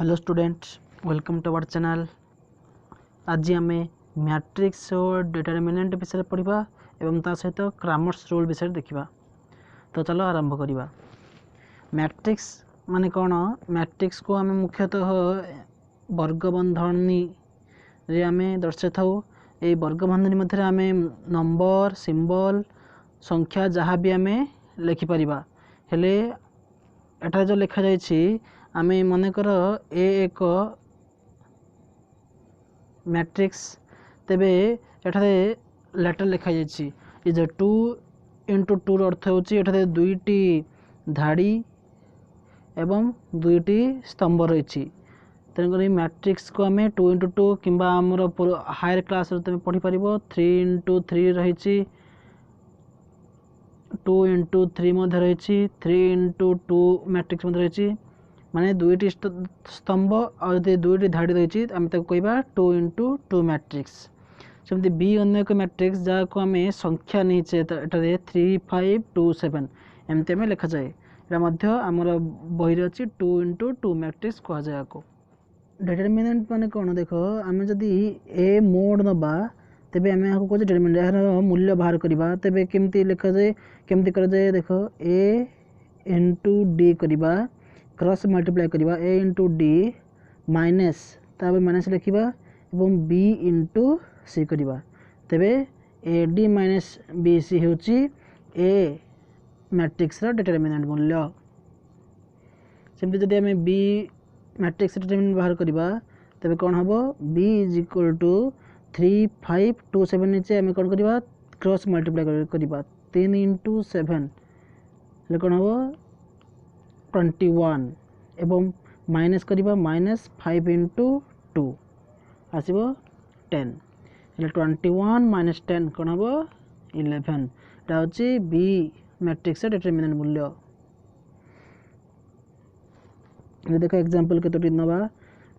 Hello students, welcome to our channel. आज आम matrix और डिटरमिनेंट विषय पढ़ा एवं ता सहित क्रामर्स रूल विषय देखा। तो चलो आरंभ करवा। मैट्रिक्स माने कौन? मैट्रिक्स को आम मुख्यतः वर्गबंधनी रे आम दर्शाई था। ये वर्गबंधनी मध्य आम नंबर सिंबल संख्या जहाँ भी आम लिखिपर हेले एटा जो लिखा जाइए आम मनकर ए एक मैट्रिक्स तेबे एठारे लेटर लिखा जाइए इज 2 इंटू 2 अर्थ होटे दुईटी धाड़ी एवं दुईटी स्तंभ रही। तेणुक मैट्रिक्स को आम 2 इंटू 2 कि आमर हायर क्लास तुम पढ़ी पार 3 इंटू 3 रही 2 इंटू 3 रही 3 इंटू 2 मैट्रिक्स रही माने दुईटी स्तंभ और दुईटी धाड़ी रही आम कहवा 2 इंटू 2 मैट्रिक्स। सेमती बी अन्य एक मैट्रिक्स जहाँ को आम संख्या नहीं एटारे 3 5 2 7 एमती आम लिखा जाए। यहाँ आमर बही अच्छी 2 इंटू 2 मैट्रिक्स कह जाए। डिटरमिनेंट माने कौन? देख आम जदि ए मोड नबा तेबे आम यहाँ कहे डिटरमिनेंट यार मूल्य बाहर करवा। तेबे केमती लिखा जाए केमती करा जाए? देख ए इंटू डी करवा क्रॉस मल्टीप्लाई करवा ए इंटू डी माइनस तापर माइनस लिखा एवं बी इंटू सी करवा। तेबे A D minus B C होची ए मैट्रिक्स डिटरमिनेंट मूल्य। सेमती जदि आम बी मैट्रिक्स डिटरमिनेंट बाहर करवा तेबे कौन हम बी इज इक्वल टू 3 5 2 7 नीचे आम कौन करवा क्रॉस मल्टीप्लाई करवा 3 इंटू 7 कौन हम 21 एवं माइनस करवा माइनस 5 इंटू 2 आसब 10 21 माइनस 10 कौन हम 11। यहाँ हूँ बी मैट्रिक्स डिटरमिनेंट मूल्य। देख एग्जांपल के नवा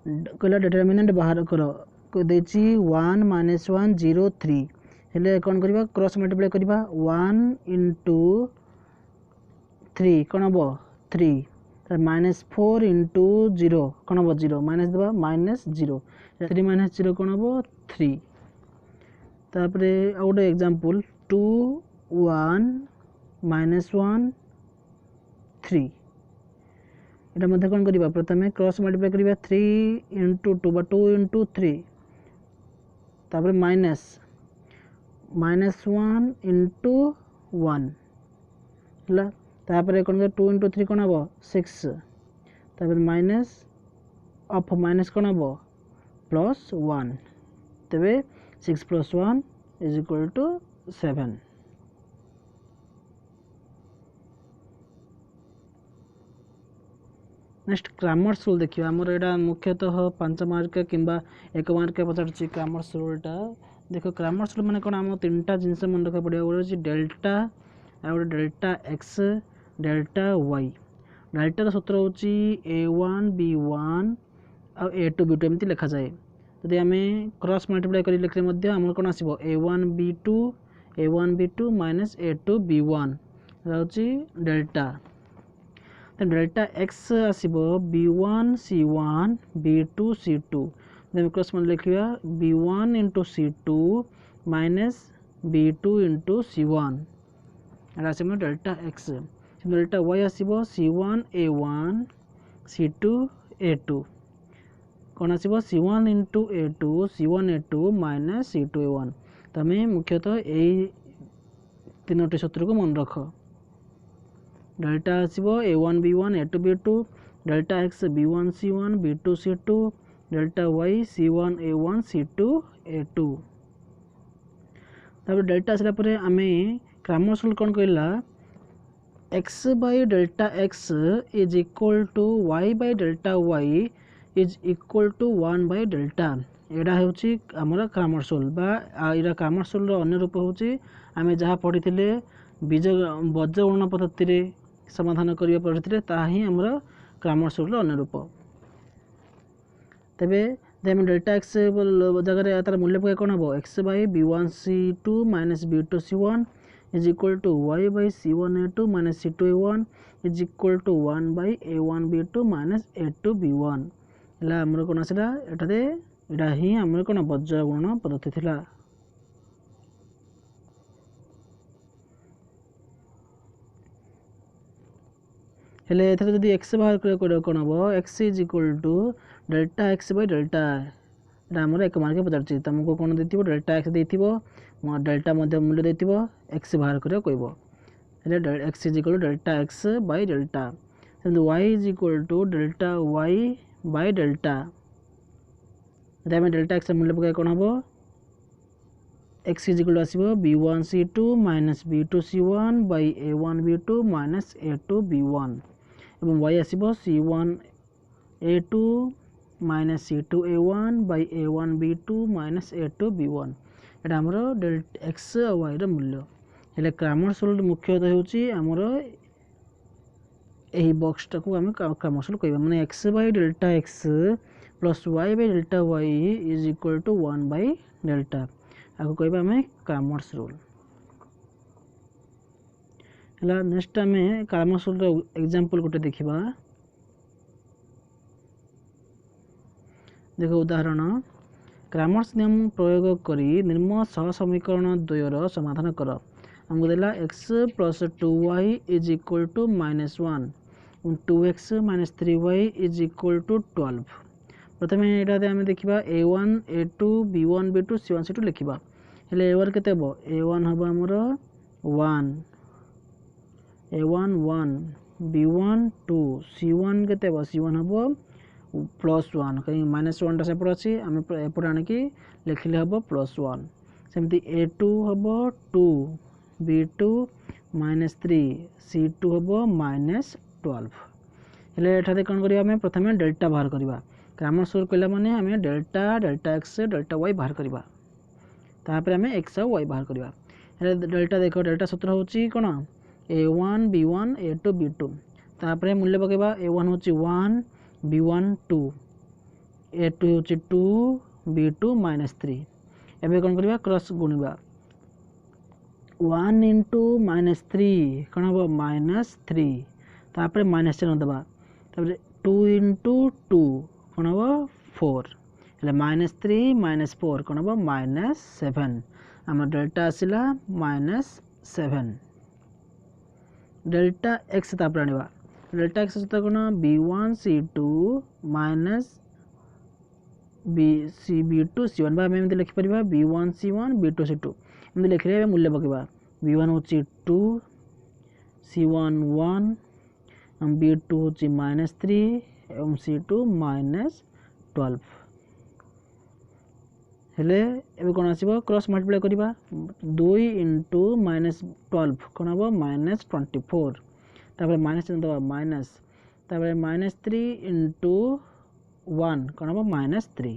कहला डिटरमिनेंट बाहर कर 1 माइनस 1 0 3 हेले कौन करवा क्रॉस मल्टीप्लाई करवा 1 इंटू 3 कौन हम 3 माइनस 4 इंटू 0 कौन हम 0 माइनस देवा माइनस 0 3 माइनस 0 कौन हम 3। तापरे गोटे एग्जांपल 2 1 माइनस 1 3 यहाँ मध्य कौन करवा प्रथम क्रॉस मल्टीप्लाई करवा 3 इंटू 2 2 इंटू 3 तापर माइनस माइनस 1 इंटू 1 है तापर कौन 2 इंटू 3 कौन हम 6 तापर माइनस ऑफ माइनस कौन हम प्लस 1 तेरे 6 plus 1 is equal to 7। Next Cramer's rule देखिए आमर यहाँ मुख्यतः 5 मार्क कि 1 मार्क पचार क्रामर्स रूलटा। देख क्रामर्स रूल मैंने कौन आम 3टा जिनस मन रखा पड़ा गोटे डेल्टा आ गए डेल्टा एक्स डेल्टा वाई। डेल्टार सूत्र हूँ A1 B1 आ A2 B2 एमती लिखा जाए। जदि आम क्रॉस मल्टीप्लाई कर लिखले आम कौन आसो A1 B2 minus A2 B1 हूँ डेल्टा। तो डेल्टा एक्स आसो B1 C1 B2 C2 cross multiply लिखा B1 into C2 minus B2 into C1 आसो डेल्टा एक्स। डेल्टा वाई आसो C1 A1 C2 A2 कौन आसो C1 into A2 C1 A2 minus C2 A1। तो आम मुख्यतः यही 3टी सूत्र को मन रख। डेल्टा आसो A1 B1 A2 B2 delta x B1 C1 B2 C2 delta Y C1 A1 C2 A2। तापर डेल्टा आसला परे आम क्रामर्स रूल कौन कहला X by delta X is equal to Y by delta Y is equal to 1 by delta. यहाँ हूँ आमर Cramer's rule बा क्रामर्स रूल अन्य रूप हूँ आम जहाँ पढ़ी बीज बज गणना पद्धति समाधान करने पढ़ी ताही आमर क्रामर्स रूल अन्य रूप। तेबे आम डेल्टा एक्स जगह तार मूल्य पकाए कौन हम X by B1 C2 minus B2 C1 is equal to Y by C1 A2 minus C2 A1 is equal to 1 by A1 B2 minus A2 B1। ହେଲା ଆମର କ'ଣ ଆସିଲା ଏଠାରେ ଏଇଟା ହିଁ ଆମର କ'ଣ ବଜ୍ର ଗୁଣନ ପଦ୍ଧତି ଥିଲା। ହେଲେ ଏଥିରେ ଯଦି x ବାହାର କରିବାକୁ କ'ଣ ହେବ x is equal to delta x Bai delta ଏଇଟା ଆମର 1 ମାର୍କ ପଚାରୁଛି ତୁମକୁ କ'ଣ ଦେଇଥିବ ଡେଲ୍ଟା x ଦେଇଥିବ ଡେଲ୍ଟା ମଧ୍ୟ ମୂଲ୍ୟ ଦେଇଥିବ x ବାହାର କରିବାକୁ କହିବ ହେଲେ x is equal to delta x Bai delta ସେମିତି y is equal to delta y Bai delta ଯଦି ଆମେ ଡେଲ୍ଟା x ମୂଲ୍ୟ ପକାଇବା କ'ଣ ହେବ x ଇଜ୍ ଇକ୍ୱାଲ୍ ଟୁ ଆସିବ b1 c2 minus b2 c1 Bai a1 b2 minus a2 b1 ଏବଂ y ଆସିବ c1 a2 minus c2 a1 Bai a1 b2 minus a2 b1 ଏଇଟା ଆମର x ଆଉ y ର ମୂଲ୍ୟ। ହେଲେ କ୍ରାମର୍ସ ରୁଲ୍ ମୁଖ୍ୟତଃ ହେଉଛି ଆମର ଏହି ବକ୍ସଟାକୁ ଆମେ କ୍ରାମର୍ସ ରୁଲ୍ କହିବା ମାନେ x Bai delta x plus y Bai delta y is equal to 1 Bai delta ଆକୁ କହିବା ଆମେ କ୍ରାମର୍ସ ରୁଲ୍। ହେଲା ନେକ୍ସଟ ଆମେ କ୍ରାମର୍ସ ରୁଲ୍ର ଏକ୍ଜାମ୍ପଲ୍ ଗୋଟେ ଦେଖିବା। ଦେଖ ଉଦାହରଣ କ୍ରାମର୍ସ ନିୟମ ପ୍ରୟୋଗ କରି ନିମ୍ନ ସହସମୀକରଣ ଦ୍ୱୟର ସମାଧାନ କର। ଆମକୁ ଦେଲା x plus 2y is equal to minus 1 ଏବଂ 2x minus 3y is equal to 12। ପ୍ରଥମେ ଏଇଟା ଆମେ ଦେଖିବା a1 a2 b1 b2 c1 c2 ଲେଖିବା ହେଲେ a1 କେତେ ହେବ a1 ହେବ ଆମର 1 a1 1 b1 2 c1 କେତେ ହେବ c1 ହେବ ପ୍ଲସ୍ 1 କାହିଁକି ମାଇନସ୍ 1ଟା ସେପଟେ ଅଛି ଆମେ ଏପଟେ ଆଣିକି ଲେଖିଲେ ହେବ ପ୍ଲସ୍ 1 ସେମିତି a2 ହେବ 2 b2 ମାଇନସ୍ 3 c2 ହେବ ମାଇନସ୍ 12। ହେଲେ ଏଠାରେ କ'ଣ କରିବା ଆମେ ପ୍ରଥମେ ଡେଲ୍ଟା ବାହାର କରିବା କ୍ରାମର୍ସ ରୁଲ୍ କହିଲା ମାନେ ଆମେ ଡେଲ୍ଟା x ଡେଲ୍ଟା y ବାହାର କରିବା ତାପରେ ଆମେ x ଆଉ y ବାହାର କରିବା। ହେଲେ ଡେଲ୍ଟା ଦେଖ ଡେଲ୍ଟା ସୂତ୍ର ହେଉଛି କ'ଣ a1 b1 a2 b2 ତାପରେ ମୂଲ୍ୟ ପକାଇବା a1 ହେଉଛି 1 b1 2 a2 ହେଉଛି 2 b2 ମାଇନସ୍ 3 ଏବେ କ'ଣ କରିବା କ୍ରସ୍ ଗୁଣିବା 1 ଇଣ୍ଟୁ ମାଇନସ୍ 3 କ'ଣ ହେବ ମାଇନସ୍ 3 ତାପରେ ମାଇନସ୍ ଚିହ୍ନ ଦେବା ତାପରେ 2 ଇଣ୍ଟୁ 2 କ'ଣ ହେବ 4 ହେଲେ ମାଇନସ୍ 3 ମାଇନସ୍ 4 କ'ଣ ହେବ ମାଇନସ୍ 7 ଆମର ଡେଲ୍ଟା ଆସିଲା ମାଇନସ୍ 7 ଡେଲ୍ଟା x ତାପରେ ଆଣିବା ଡେଲ୍ଟା x ସହିତ କ'ଣ b1 c2 minus b2 c1 ବା ଆମେ ଏମିତି ଲେଖିପାରିବା b1 c1 b2 c2 ଏମିତି ଲେଖିଲେ ଏବେ ମୂଲ୍ୟ ପକାଇବା b1 ହେଉଛି 2 c1 1 b2 ହେଉଛି ମାଇନସ୍ 3 ଏବଂ c2 ମାଇନସ୍ 12 ହେଲେ ଏବେ କ'ଣ ଆସିବ କ୍ରସ୍ ମଲ୍ଟିପ୍ଲାଏ କରିବା 2 ଇଣ୍ଟୁ ମାଇନସ୍ 12 କ'ଣ ହେବ ମାଇନସ୍ 24 ତାପରେ ମାଇନସ୍ ଚିହ୍ନ ଦେବା ମାଇନସ୍ ତାପରେ ମାଇନସ୍ 3 ଇଣ୍ଟୁ 1 କ'ଣ ହେବ minus 3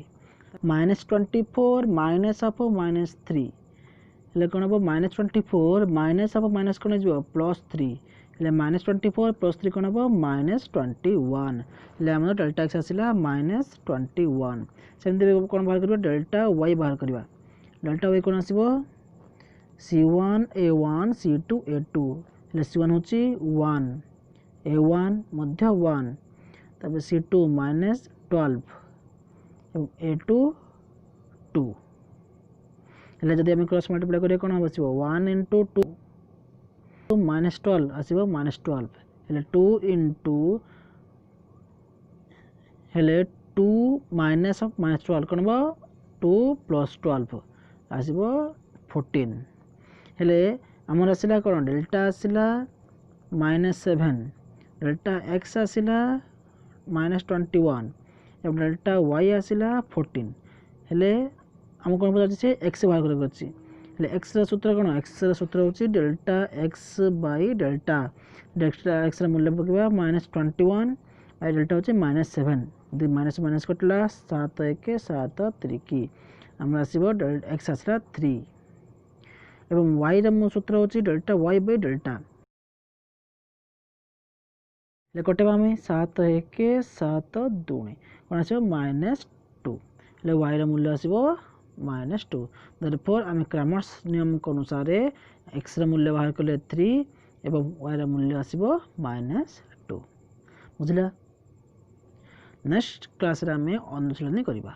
minus 24 minus of minus 3 ହେଲେ କ'ଣ ହେବ ମାଇନସ୍ 24 ମାଇନସ୍ ଅଫ୍ ମାଇନସ୍ କ'ଣ ହେଇଯିବ ପ୍ଲସ୍ 3 ହେଲେ ମାଇନସ୍ 24 ପ୍ଲସ୍ 3 କ'ଣ ହେବ ମାଇନସ୍ 21 ହେଲେ ଆମର ଡେଲ୍ଟା x ଆସିଲା ମାଇନସ୍ 21। ସେମିତି କ'ଣ ବାହାର କରିବା ଡେଲ୍ଟା y ବାହାର କରିବା ଡେଲ୍ଟା y କ'ଣ ଆସିବ c1 a1 c2 a2 ହେଲେ c1 ହେଉଛି 1 a1 ମଧ୍ୟ 1 ତାପରେ c2 ମାଇନସ୍ 12 ଏବଂ a2 2 ହେଲେ ଯଦି ଆମେ କ୍ରସ୍ ମଲ୍ଟିପ୍ଲାଏ କରିବା କ'ଣ ଆସିବ 1 ଇଣ୍ଟୁ 2 ମାଇନସ୍ 12 ଆସିବ ମାଇନସ୍ 12 ହେଲେ 2 ଇଣ୍ଟୁ ହେଲେ 2 ମାଇନସ୍ ଅଫ୍ ମାଇନସ୍ 12 କ'ଣ ହେବ 2 ପ୍ଲସ୍ 12 ଆସିବ 14 ହେଲେ ଆମର ଆସିଲା କ'ଣ ଡେଲ୍ଟା ଆସିଲା ମାଇନସ୍ 7 ଡେଲ୍ଟା x ଆସିଲା ମାଇନସ୍ 21 ଏବଂ ଡେଲ୍ଟା y ଆସିଲା 14 ହେଲେ ଆମକୁ କ'ଣ ପଚାରୁଛି ସେ x ବାହାର କରିବାକୁ ଅଛି ହେଲେ x ର ସୂତ୍ର କ'ଣ x ର ସୂତ୍ର ହେଉଛି delta x Bai delta delta x ର ମୂଲ୍ୟ ପକାଇବା ମାଇନସ୍ 21 ବାଇ ଡେଲ୍ଟା ହେଉଛି ମାଇନସ୍ 7 ଯଦି ମାଇନସ୍ ମାଇନସ୍ କଟିଲା 7 1 7 3 ଆମର ଆସିବ x ଆସିଲା 3 ଏବଂ y ର ସୂତ୍ର ହେଉଛି ଡେଲ୍ଟା y ବାଇ ଡେଲ୍ଟା ହେଲେ କଟେଇବା ଆମେ 7 1 7 2 କ'ଣ ଆସିବ ମାଇନସ୍ 2 ହେଲେ y ର ମୂଲ୍ୟ ଆସିବ ମାଇନସ୍ 2 ଦେୟରଫୋର୍ ଆମେ କ୍ରାମର୍ସ ନିୟମ ଅନୁସାରେ x ର ମୂଲ୍ୟ ବାହାର କଲେ 3 ଏବଂ y ର ମୂଲ୍ୟ ଆସିବ ମାଇନସ୍ 2 ବୁଝିଲା। नेक्स्ट क्लास रे आमे अनुशीलनी करिबा।